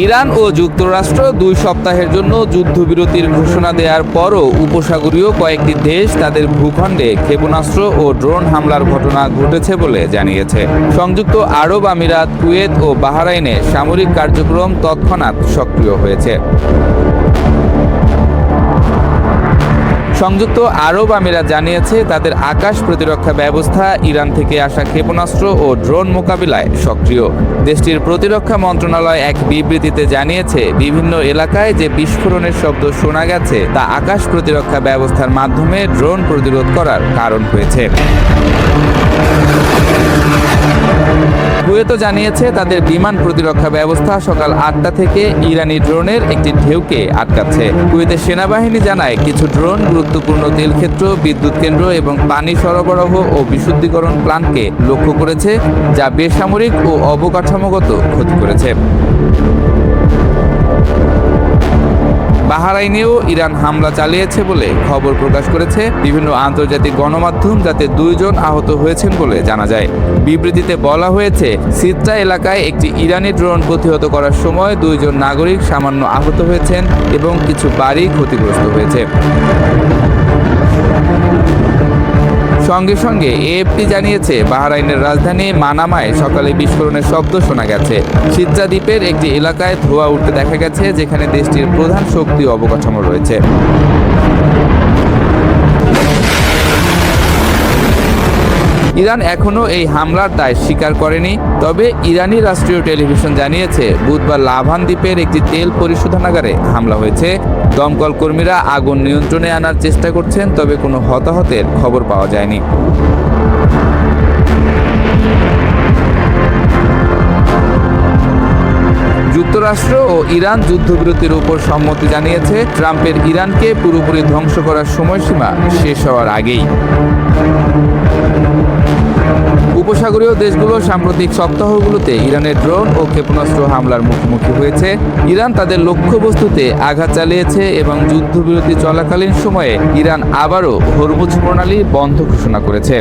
Iran ও যুক্তরাষ্ট্র 2 সপ্তাহের জন্য যুদ্ধবিরতির ঘোষণা দেওয়ার পরও উপসাগরীয় কয়েকটি দেশ তাদের ভূখণ্ডে ক্ষেপণাস্ত্র ও ড্রোন হামলার ঘটনা ঘটেছে বলে জানিয়েছে। সংযুক্ত আরব আমিরাত, কুয়েত ও বাহরাইনে সামরিক কার্যক্রম তৎক্ষণাৎ সক্রিয় হয়েছে। সংযুক্ত আরব আমিরাত জানিয়েছে তাদের আকাশ প্রতিরক্ষা ব্যবস্থা ইরান থেকে আসা ক্ষেপণাস্ত্র ও ড্রোন মোকাবিলায় সক্রিয়। দেশটির প্রতিরক্ষা মন্ত্রণালয় এক বিবৃতিতে জানিয়েছে, বিভিন্ন এলাকায় যে বিস্ফোরণের শব্দ শোনা গেছে তা আকাশ প্রতিরক্ষা ব্যবস্থার মাধ্যমে ড্রোন প্রতিরোধ করার কারণ হয়েছে। কুয়েতও জানিয়েছে তাদের বিমান প্রতিরক্ষা ব্যবস্থা সকাল 8টা থেকে ইরানি ড্রোনের একটি ঢেউকে আটকাচ্ছে। কুয়েতের সেনাবাহিনী জানায়, কিছু ড্রোন গুরুত্বপূর্ণ তেলক্ষেত্র, বিদ্যুৎ কেন্দ্র এবং পানি সরবরাহ ও বিশুদ্ধীকরণ প্ল্যান্টকে লক্ষ্য করেছে, যা বেসামরিক ও অবকাঠামোগত ক্ষতি করেছে। বাহরাইনেও ইরান হামলা চালিয়েছে বলে খবর প্রকাশ করেছে বিভিন্ন আন্তর্জাতিক গণমাধ্যম, যাতে 2 জন আহত হয়েছেন বলে জানা যায়। বিবৃতিতে বলা হয়েছে, সিত্রা এলাকায় একটি ইরানি ড্রোন প্রতিহত করার সময় 2 জন নাগরিক সামান্য আহত হয়েছেন এবং কিছু বাড়ি ক্ষতিগ্রস্ত হয়েছে। সঙ্গে সঙ্গে এএফপি জানিয়েছে, বাহরাইনের রাজধানী মানামায় সকালে বিস্ফোরণের শব্দ শোনা গেছে। সিত্রা দ্বীপের একটি এলাকায় ধোঁয়া উঠতে দেখা গেছে, যেখানে দেশটির প্রধান শক্তি অবকাঠামো রয়েছে। ইরান এখনও এই হামলার দায় স্বীকার করেনি। তবে ইরানি রাষ্ট্রীয় টেলিভিশন জানিয়েছে, বুধবার লাভান দ্বীপের একটি তেল পরিশোধনাগারে হামলা হয়েছে। দমকল কর্মীরা আগুন নিয়ন্ত্রণে আনার চেষ্টা করছেন, তবে কোনো হতাহতের খবর পাওয়া যায়নি। যুক্তরাষ্ট্র ও ইরান যুদ্ধবিরতির উপর সম্মতি জানিয়েছে, ট্রাম্পের ইরানকে পুরোপুরি ধ্বংস করার সময়সীমা শেষ হওয়ার আগেই। উপসাগরীয় দেশগুলো সাম্প্রতিক সপ্তাহগুলোতে ইরানের ড্রোন ও ক্ষেপণাস্ত্র হামলার মুখোমুখি হয়েছে। ইরান তাদের লক্ষ্যবস্তুতে আঘাত চালিয়েছে এবং যুদ্ধবিরতি চলাকালীন সময়ে ইরান আবারও হরমুজ প্রণালী বন্ধ ঘোষণা করেছে।